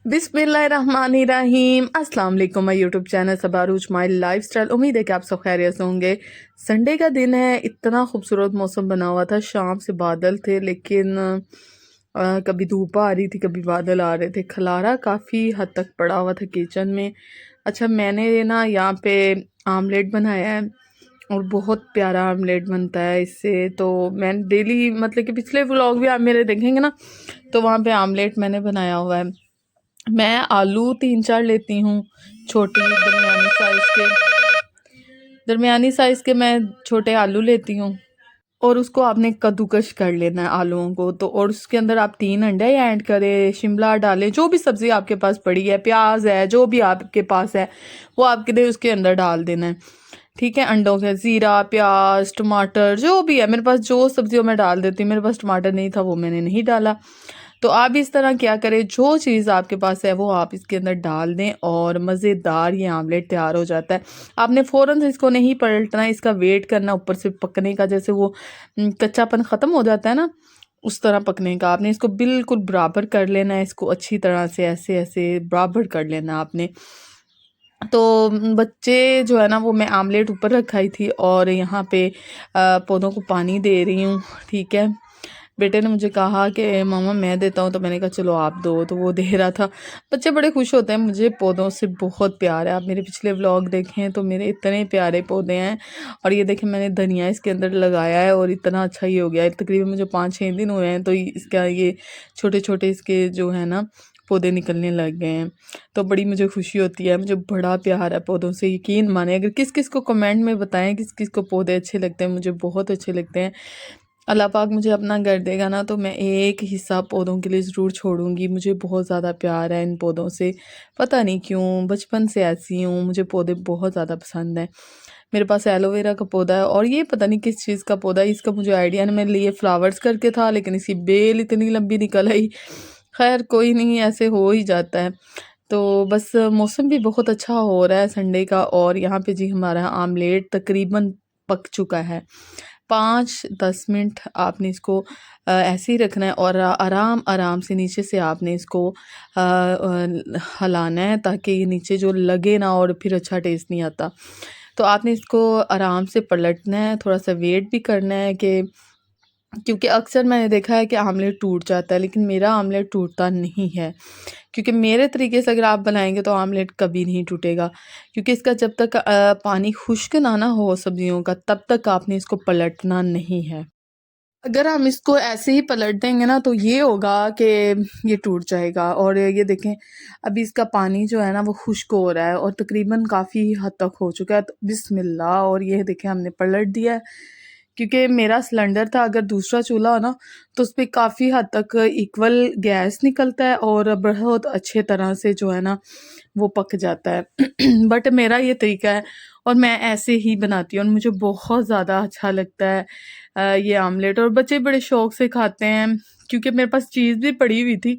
बिस्मिल्लाहिर्रहमानिर्रहीम। अस्सलाम वालेकुम। माय यूट्यूब चैनल सबारूज माई लाइफस्टाइल। उम्मीद है कि आप सब खैरियत से होंगे। संडे का दिन है, इतना खूबसूरत मौसम बना हुआ था। शाम से बादल थे लेकिन कभी धूप आ रही थी कभी बादल आ रहे थे। खलारा काफ़ी हद तक पड़ा हुआ था किचन में। अच्छा, मैंने ना यहाँ पे आमलेट बनाया है और बहुत प्यारा आमलेट बनता है इससे। तो मैंने डेली मतलब कि पिछले व्लॉग भी आप मेरे देखेंगे ना, तो वहाँ पे आमलेट मैंने बनाया हुआ है। मैं आलू 3-4 लेती हूँ, छोटी दरमियानी साइज़ के मैं छोटे आलू लेती हूँ और उसको आपने कद्दूकश कर लेना है आलूओं को। तो और उसके अंदर आप 3 अंडे ऐड करें, शिमला डालें, जो भी सब्ज़ी आपके पास पड़ी है, प्याज है, जो भी आपके पास है वो आपके उसके अंदर डाल देना है। ठीक है, अंडों के ज़ीरा, प्याज, टमाटर जो भी है, मेरे पास जो सब्जियों में डाल देती हूँ। मेरे पास टमाटर नहीं था, वो मैंने नहीं डाला। तो आप इस तरह क्या करें, जो चीज़ आपके पास है वो आप इसके अंदर डाल दें और मज़ेदार ये आमलेट तैयार हो जाता है। आपने फ़ौरन से इसको नहीं पलटना, इसका वेट करना ऊपर से पकने का, जैसे वो कच्चापन ख़त्म हो जाता है ना, उस तरह पकने का। आपने इसको बिल्कुल बराबर कर लेना है, इसको अच्छी तरह से ऐसे ऐसे बराबर कर लेना आपने। तो बच्चे जो है ना, वो मैं आमलेट ऊपर रखाई थी और यहाँ पे पौधों को पानी दे रही हूँ। ठीक है, बेटे ने मुझे कहा कि मामा मैं देता हूँ, तो मैंने कहा चलो आप दो, तो वो दे रहा था। बच्चे बड़े खुश होते हैं। मुझे पौधों से बहुत प्यार है। आप मेरे पिछले व्लॉग देखें तो मेरे इतने प्यारे पौधे हैं। और ये देखें, मैंने धनिया इसके अंदर लगाया है और इतना अच्छा ही हो गया है। तकरीबन मुझे 5-6 दिन हुए हैं, तो इसका ये छोटे छोटे इसके जो है ना पौधे निकलने लग गए हैं। तो बड़ी मुझे खुशी होती है। मुझे बड़ा प्यार है पौधों से, यकीन माने। अगर किस किस को कमेंट में बताएं किस किस को पौधे अच्छे लगते हैं, मुझे बहुत अच्छे लगते हैं। अल्लाह पाक मुझे अपना घर देगा ना, तो मैं एक हिस्सा पौधों के लिए ज़रूर छोड़ूंगी। मुझे बहुत ज़्यादा प्यार है इन पौधों से, पता नहीं क्यों, बचपन से ऐसी हूँ। मुझे पौधे बहुत ज़्यादा पसंद हैं। मेरे पास एलोवेरा का पौधा है और ये पता नहीं किस चीज़ का पौधा है, इसका मुझे आइडिया नहीं। मेरे लिए फ्लावर्स करके था लेकिन इसकी बेल इतनी लंबी निकल आई। खैर कोई नहीं, ऐसे हो ही जाता है। तो बस मौसम भी बहुत अच्छा हो रहा है संडे का। और यहाँ पे जी हमारा आमलेट तकरीबन पक चुका है। 5-10 मिनट आपने इसको ऐसे ही रखना है और आराम आराम से नीचे से आपने इसको हलाना है, ताकि ये नीचे जो लगे ना और फिर अच्छा टेस्ट नहीं आता। तो आपने इसको आराम से पलटना है, थोड़ा सा वेट भी करना है कि, क्योंकि अक्सर मैंने देखा है कि आमलेट टूट जाता है, लेकिन मेरा आमलेट टूटता नहीं है। क्योंकि मेरे तरीके से अगर आप बनाएंगे तो आमलेट कभी नहीं टूटेगा। क्योंकि इसका जब तक पानी खुश्क ना हो सब्जियों का, तब तक आपने इसको पलटना नहीं है। अगर हम इसको ऐसे ही पलट देंगे ना, तो ये होगा कि ये टूट जाएगा। और ये देखें, अभी इसका पानी जो है ना वो खुश्क हो रहा है और तकरीबन काफ़ी हद तक हो चुका है। तो बिस्मिल्लाह, और ये देखें हमने पलट दिया है। क्योंकि मेरा सिलेंडर था, अगर दूसरा चूल्हा हो ना तो उस पर काफ़ी हद तक इक्वल गैस निकलता है और बहुत अच्छे तरह से जो है ना वो पक जाता है। बट मेरा ये तरीका है और मैं ऐसे ही बनाती हूँ और मुझे बहुत ज़्यादा अच्छा लगता है ये आमलेट। और बच्चे बड़े शौक से खाते हैं। क्योंकि मेरे पास चीज़ भी पड़ी हुई थी,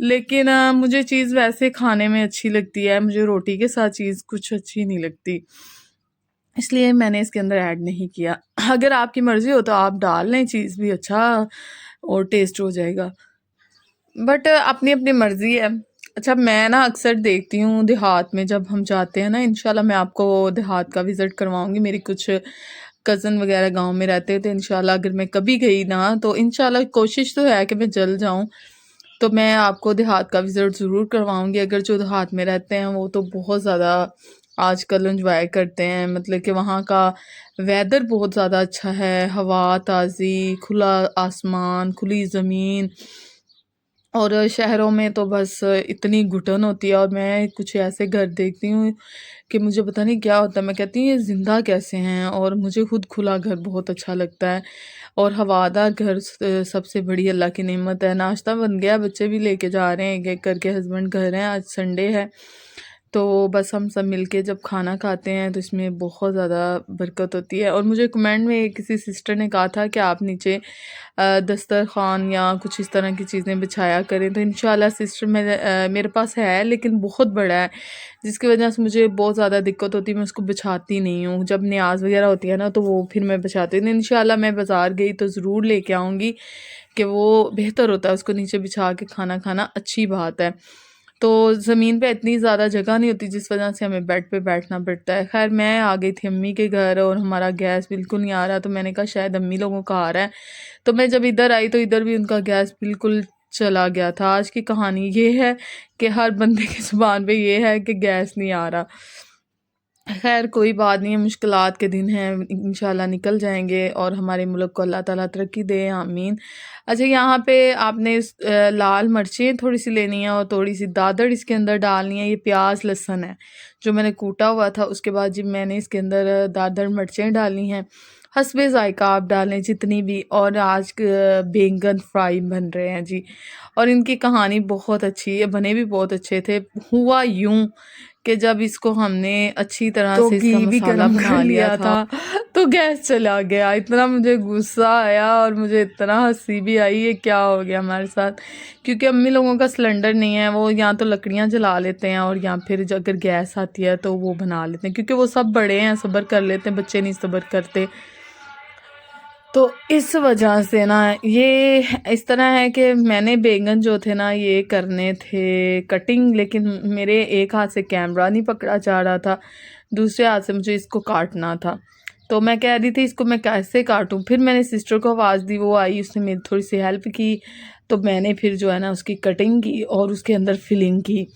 लेकिन मुझे चीज़ वैसे खाने में अच्छी लगती है, मुझे रोटी के साथ चीज़ कुछ अच्छी नहीं लगती, इसलिए मैंने इसके अंदर ऐड नहीं किया। अगर आपकी मर्ज़ी हो तो आप डाल लें, चीज़ भी अच्छा और टेस्ट हो जाएगा, बट अपनी अपनी मर्ज़ी है। अच्छा, मैं ना अक्सर देखती हूँ देहात में, जब हम जाते हैं ना, इंशाल्लाह मैं आपको देहात का विज़िट करवाऊँगी। मेरी कुछ कज़न वगैरह गांव में रहते हैं, तो इंशाल्लाह अगर मैं कभी गई ना, तो इंशाल्लाह कोशिश तो है कि मैं जल्द जाऊँ, तो मैं आपको देहात का विज़िट ज़रूर करवाऊँगी। अगर जो देहात में रहते हैं वो तो बहुत ज़्यादा आजकल एंजॉय करते हैं, मतलब कि वहाँ का वेदर बहुत ज़्यादा अच्छा है, हवा ताज़ी, खुला आसमान, खुली ज़मीन। और शहरों में तो बस इतनी घुटन होती है। और मैं कुछ ऐसे घर देखती हूँ कि मुझे पता नहीं क्या होता है, मैं कहती हूँ ये ज़िंदा कैसे हैं। और मुझे खुद खुला घर बहुत अच्छा लगता है और हवादार घर सबसे बड़ी अल्लाह की नेमत है। नाश्ता बन गया, बच्चे भी लेके जा रहे हैं एक एक करके, हस्बैंड घर हैं, आज संडे है। तो बस हम सब मिलके जब खाना खाते हैं तो इसमें बहुत ज़्यादा बरकत होती है। और मुझे कमेंट में किसी सिस्टर ने कहा था कि आप नीचे दस्तरखान या कुछ इस तरह की चीज़ें बिछाया करें। तो इंशाल्लाह सिस्टर मेरे पास है, लेकिन बहुत बड़ा है, जिसकी वजह से मुझे बहुत ज़्यादा दिक्कत होती है। मैं उसको बिछाती नहीं हूँ, जब न्याज वगैरह होती है ना तो वो फिर मैं बिछाती हूँ। इंशाल्लाह मैं बाज़ार गई तो ज़रूर लेके आऊँगी, कि वो बेहतर होता है उसको नीचे बिछा के खाना खाना, अच्छी बात है। तो ज़मीन पे इतनी ज़्यादा जगह नहीं होती जिस वजह से हमें बेड पे बैठना पड़ता है। ख़ैर मैं आ गई थी अम्मी के घर और हमारा गैस बिल्कुल नहीं आ रहा, तो मैंने कहा शायद अम्मी लोगों का आ रहा है। तो मैं जब इधर आई तो इधर भी उनका गैस बिल्कुल चला गया था। आज की कहानी ये है कि हर बंदे की ज़ुबान पे ये है कि गैस नहीं आ रहा। खैर कोई बात नहीं है, मुश्किलात के दिन हैं, इंशाल्लाह निकल जाएंगे और हमारे मुल्क को अल्लाह ताला तरक्की दे, आमीन। अच्छा, यहाँ पे आपने लाल मिर्चें थोड़ी सी लेनी है और थोड़ी सी दादड़ इसके अंदर डालनी है। ये प्याज लहसुन है जो मैंने कूटा हुआ था। उसके बाद जी मैंने इसके अंदर दादड़ मिर्चें डाली हैं, हस्बे ज़ायका आप डालें जितनी भी। और आज बैंगन फ्राई बन रहे हैं जी, और इनकी कहानी बहुत अच्छी है, बने भी बहुत अच्छे थे। हुआ यूं कि जब इसको हमने अच्छी तरह तो से घी इसका भी मसाला गरम कर बना लिया लिया था तो गैस चला गया। इतना मुझे गुस्सा आया और मुझे इतना हंसी भी आई, ये क्या हो गया हमारे साथ। क्योंकि अम्मी लोगों का सिलेंडर नहीं है, वो या तो लकड़ियाँ जला लेते हैं और या फिर अगर गैस आती है तो वो बना लेते हैं, क्योंकि वो सब बड़े हैं, सब्र कर लेते हैं, बच्चे नहीं सब्र करते। तो इस वजह से ना ये इस तरह है कि मैंने बैंगन जो थे ना ये करने थे कटिंग, लेकिन मेरे एक हाथ से कैमरा नहीं पकड़ा जा रहा था, दूसरे हाथ से मुझे इसको काटना था। तो मैं कह रही थी इसको मैं कैसे काटूं, फिर मैंने सिस्टर को आवाज़ दी, वो आई, उसने मेरी थोड़ी सी हेल्प की। तो मैंने फिर जो है ना उसकी कटिंग की और उसके अंदर फिलिंग की।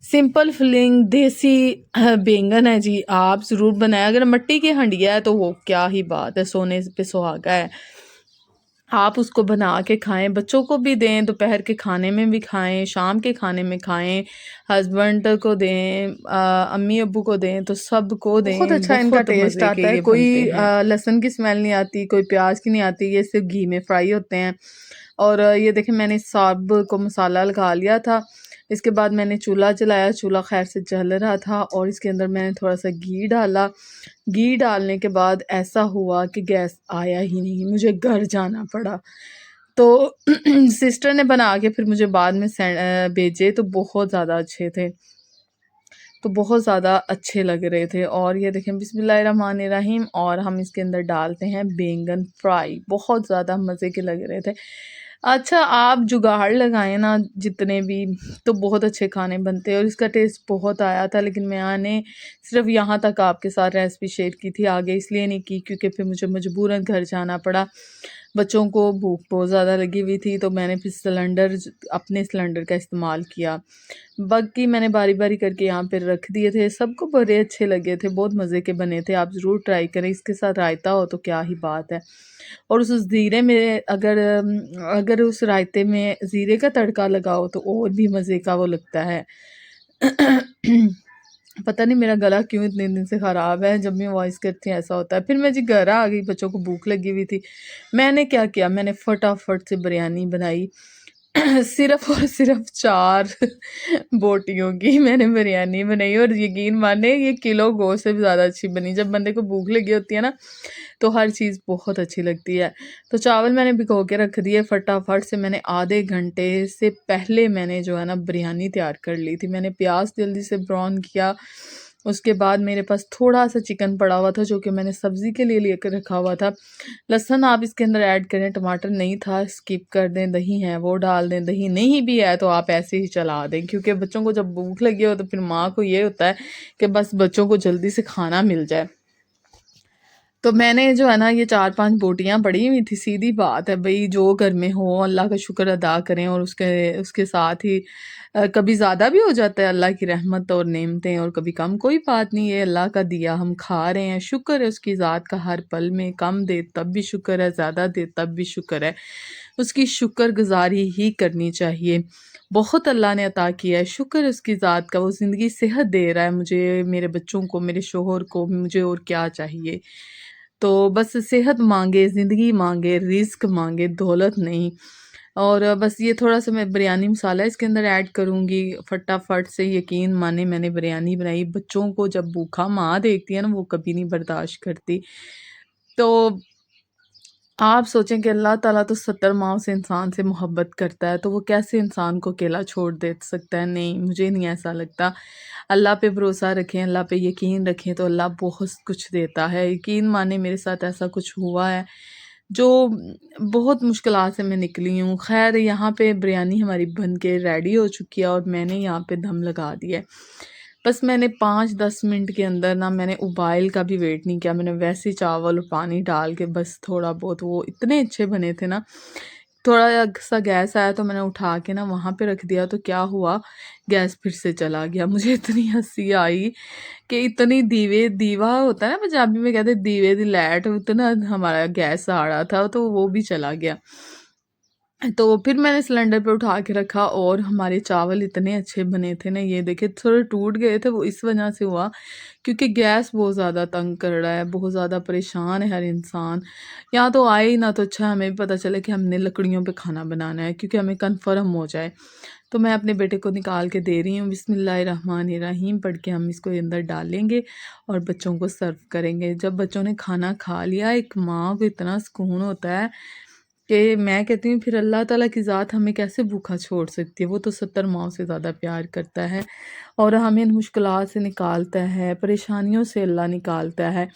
सिंपल फिलिंग देसी बैंगन है जी, आप ज़रूर बनाएं। अगर मिट्टी की हंडिया है तो वो क्या ही बात है, सोने पे सुहागा है। आप उसको बना के खाएं, बच्चों को भी दें, दोपहर के खाने में भी खाएं, शाम के खाने में खाएं, हस्बैंड को दें, अम्मी अब्बू को दें, तो सबको बहुत दें। अच्छा इनका बहुत टेस्ट मज़े आता के है। ये कोई बनते हैं। लहसुन की स्मेल नहीं आती, कोई प्याज की नहीं आती, ये सिर्फ घी में फ्राई होते हैं। और ये देखें मैंने सब को मसाला लगा लिया था। इसके बाद मैंने चूल्हा जलाया, चूल्हा खैर से जल रहा था और इसके अंदर मैंने थोड़ा सा घी डाला। घी डालने के बाद ऐसा हुआ कि गैस आया ही नहीं, मुझे घर जाना पड़ा। तो सिस्टर ने बना के फिर मुझे बाद में भेजे, तो बहुत ज़्यादा अच्छे थे, तो बहुत ज़्यादा अच्छे लग रहे थे। और ये देखें बिस्मिल्लाहिर्रहमानिर्रहीम, और हम इसके अंदर डालते हैं बैंगन फ्राई, बहुत ज़्यादा मज़े के लग रहे थे। अच्छा, आप जुगाड़ लगाएं ना जितने भी, तो बहुत अच्छे खाने बनते हैं और इसका टेस्ट बहुत आया था। लेकिन मैंने सिर्फ यहाँ तक आपके साथ रेसिपी शेयर की थी, आगे इसलिए नहीं की क्योंकि फिर मुझे मजबूरन घर जाना पड़ा, बच्चों को भूख बहुत ज़्यादा लगी हुई थी। तो मैंने फिर अपने सिलेंडर का इस्तेमाल किया। बाकी मैंने बारी बारी करके यहाँ पे रख दिए थे, सबको बड़े अच्छे लगे थे, बहुत मज़े के बने थे। आप ज़रूर ट्राई करें, इसके साथ रायता हो तो क्या ही बात है। और उस ज़ीरे में अगर उस रायते में ज़ीरे का तड़का लगाओ तो और भी मज़े का वो लगता है। पता नहीं मेरा गला क्यों इतने दिन से ख़राब है, जब मैं वॉइस करती हूँ ऐसा होता है। फिर मैं जी घर आ गई, बच्चों को भूख लगी हुई थी। मैंने क्या किया, मैंने फटाफट से बिरयानी बनाई। सिर्फ और सिर्फ 4 बोटियों की मैंने बिरयानी बनाई और यकीन माने ये किलो गोश्त से भी ज़्यादा अच्छी बनी। जब बंदे को भूख लगी होती है ना तो हर चीज़ बहुत अच्छी लगती है। तो चावल मैंने भिगो के रख दिए, फटाफट से मैंने आधे घंटे से पहले मैंने जो है ना बिरयानी तैयार कर ली थी। मैंने प्याज जल्दी से ब्राउन किया, उसके बाद मेरे पास थोड़ा सा चिकन पड़ा हुआ था जो कि मैंने सब्ज़ी के लिए लेकर रखा हुआ था। लहसुन आप इसके अंदर ऐड करें, टमाटर नहीं था स्किप कर दें, दही है वो डाल दें, दही नहीं भी है तो आप ऐसे ही चला दें, क्योंकि बच्चों को जब भूख लगी हो तो फिर माँ को ये होता है कि बस बच्चों को जल्दी से खाना मिल जाए। तो मैंने जो है ना ये 4-5 बोटियाँ पड़ी हुई थी। सीधी बात है भई, जो घर में हो अल्लाह का शुक्र अदा करें, और उसके उसके साथ ही कभी ज़्यादा भी हो जाता है अल्लाह की रहमत और नेमतें, और कभी कम, कोई बात नहीं, ये अल्लाह का दिया, हम खा रहे हैं, शुक्र है उसकी ज़ात का हर पल में। कम दे तब भी शुक्र है, ज़्यादा दे तब भी शुक्र है, उसकी शुक्रगुज़ारी ही करनी चाहिए। बहुत अल्लाह ने अता किया है, शुक्र है उसकी ज़ात का, वो ज़िंदगी सेहत दे रहा है मुझे, मेरे बच्चों को, मेरे शोहर को, मुझे और क्या चाहिए। तो बस सेहत मांगे, ज़िंदगी मांगे, रिस्क मांगे, दौलत नहीं। और बस ये थोड़ा सा मैं बिरयानी मसाला इसके अंदर ऐड करूँगी फटाफट से। यकीन माने मैंने बिरयानी बनाई, बच्चों को जब भूखा माँ देखती है ना वो कभी नहीं बर्दाश्त करती। तो आप सोचें कि अल्लाह ताला तो 70 माओं से इंसान से मोहब्बत करता है, तो वो कैसे इंसान को अकेला छोड़ दे सकता है? नहीं, मुझे नहीं ऐसा लगता। अल्लाह पे भरोसा रखें, अल्लाह पे यकीन रखें तो अल्लाह बहुत कुछ देता है। यकीन माने मेरे साथ ऐसा कुछ हुआ है। जो बहुत मुश्किलात से मैं निकली हूँ। ख़ैर यहाँ पे बिरयानी हमारी बन के रेडी हो चुकी है और मैंने यहाँ पे दम लगा दिया है। बस मैंने 5-10 मिनट के अंदर ना मैंने उबाइल का भी वेट नहीं किया, मैंने वैसे ही चावल और पानी डाल के बस थोड़ा बहुत, वो इतने अच्छे बने थे ना। थोड़ा सा गैस आया तो मैंने उठा के ना वहाँ पे रख दिया, तो क्या हुआ, गैस फिर से चला गया। मुझे इतनी हँसी आई कि इतनी दीवा होता है ना, पंजाबी में कहते हैं दीवे दी लैट, उतना हमारा गैस आ रहा था तो वो भी चला गया। तो फिर मैंने सिलेंडर पे उठा के रखा और हमारे चावल इतने अच्छे बने थे ना, ये देखिए थोड़े टूट गए थे, वो इस वजह से हुआ क्योंकि गैस बहुत ज़्यादा तंग कर रहा है, बहुत ज़्यादा परेशान है हर इंसान। यहाँ तो आए ही ना तो अच्छा, हमें भी पता चले कि हमने लकड़ियों पे खाना बनाना है, क्योंकि हमें कन्फर्म हो जाए। तो मैं अपने बेटे को निकाल के दे रही हूँ, बिस्मिल्लाहिर्रहमानिर्रहीम पढ़ के हम इसको अंदर डालेंगे और बच्चों को सर्व करेंगे। जब बच्चों ने खाना खा लिया, एक माँ को इतना सुकून होता है कि मैं कहती हूँ फिर अल्लाह ताला की ज़ात हमें कैसे भूखा छोड़ सकती है। वो तो 70 माँओं से ज़्यादा प्यार करता है और हमें इन मुश्किलात से निकालता है, परेशानियों से अल्लाह निकालता है।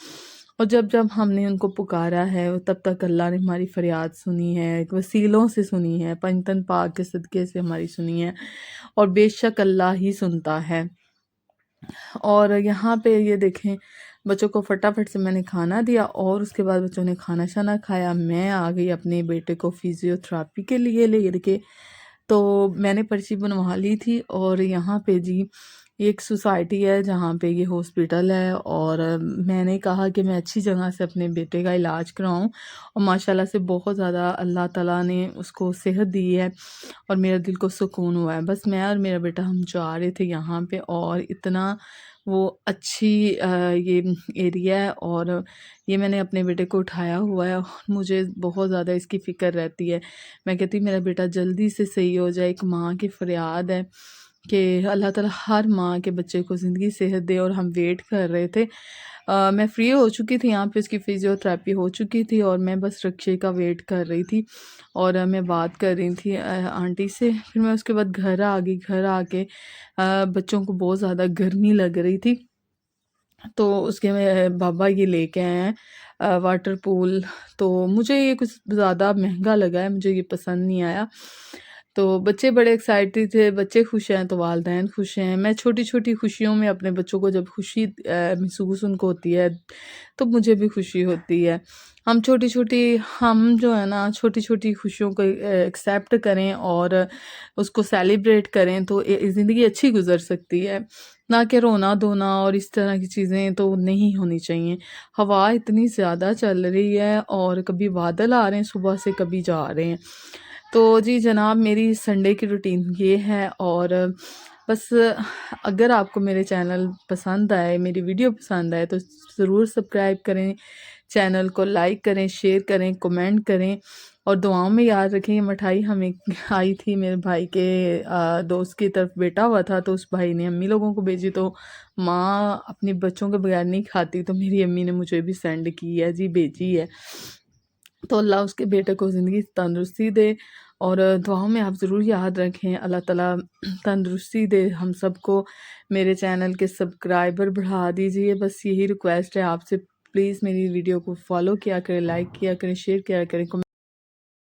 और जब हमने उनको पुकारा है तब तक अल्लाह ने हमारी फ़रियाद सुनी है, वसीलों से सुनी है, पंजतन पाक के सदक़े से हमारी सुनी है और बेशक अल्लाह ही सुनता है। और यहाँ पे ये देखें, बच्चों को फटाफट से मैंने खाना दिया और उसके बाद बच्चों ने खाना शाना खाया। मैं आ गई अपने बेटे को फिज़ियोथेरेपी के लिए ले के, तो मैंने पर्ची बनवा ली थी। और यहाँ पे जी एक सोसाइटी है जहाँ पे ये हॉस्पिटल है और मैंने कहा कि मैं अच्छी जगह से अपने बेटे का इलाज कराऊँ और माशाल्लाह से बहुत ज़्यादा अल्लाह ताला ने उसको सेहत दी है और मेरा दिल को सुकून हुआ है। बस मैं और मेरा बेटा हम जा रहे थे यहाँ पे और इतना वो अच्छी ये एरिया है और ये मैंने अपने बेटे को उठाया हुआ है और मुझे बहुत ज़्यादा इसकी फ़िक्र रहती है। मैं कहती हूँ मेरा बेटा जल्दी से सही हो जाए। एक माँ की फ़रियाद है कि अल्लाह ताला हर माँ के बच्चे को ज़िंदगी सेहत दे और हम वेट कर रहे थे। मैं फ्री हो चुकी थी, यहाँ पे उसकी फ़िज़ियोथेरेपी हो चुकी थी और मैं बस रिक्शे का वेट कर रही थी और मैं बात कर रही थी आंटी से। फिर मैं उसके बाद घर आ गई। घर आके बच्चों को बहुत ज़्यादा गर्मी लग रही थी, तो उसके बाबा ये लेके आए हैं वाटर पूल। तो मुझे ये कुछ ज़्यादा महंगा लगा है, मुझे ये पसंद नहीं आया। तो बच्चे बड़े एक्साइटेड थे, बच्चे खुश हैं तो वालिदैन खुश हैं। मैं छोटी-छोटी खुशियों में अपने बच्चों को जब खुशी महसूस उनको होती है, तो मुझे भी खुशी होती है। हम जो है ना छोटी-छोटी खुशियों को एक्सेप्ट करें और उसको सेलिब्रेट करें तो ज़िंदगी अच्छी गुज़र सकती है। ना कि रोना-धोना और इस तरह की चीज़ें तो नहीं होनी चाहिए। हवा इतनी ज़्यादा चल रही है और कभी बादल आ रहे हैं सुबह से, कभी जा रहे हैं। तो जी जनाब, मेरी संडे की रूटीन ये है और बस अगर आपको मेरे चैनल पसंद आए, मेरी वीडियो पसंद आए तो ज़रूर सब्सक्राइब करें, चैनल को लाइक करें, शेयर करें, कमेंट करें और दुआओं में याद रखें। ये मिठाई हमें आई थी मेरे भाई के दोस्त की तरफ बेटा हुआ था, तो उस भाई ने अम्मी लोगों को भेजी। तो माँ अपने बच्चों के बगैर नहीं खाती, तो मेरी अम्मी ने मुझे भी सेंड की है जी, भेजी है। तो अल्लाह उसके बेटे को ज़िंदगी तंदुरुस्ती दे और दुआओं में आप ज़रूर याद रखें। अल्लाह ताला तंदुरुस्ती दे हम सबको। मेरे चैनल के सब्सक्राइबर बढ़ा दीजिए, बस यही रिक्वेस्ट है आपसे। प्लीज़ मेरी वीडियो को फॉलो किया करें, लाइक किया करें, शेयर किया करें।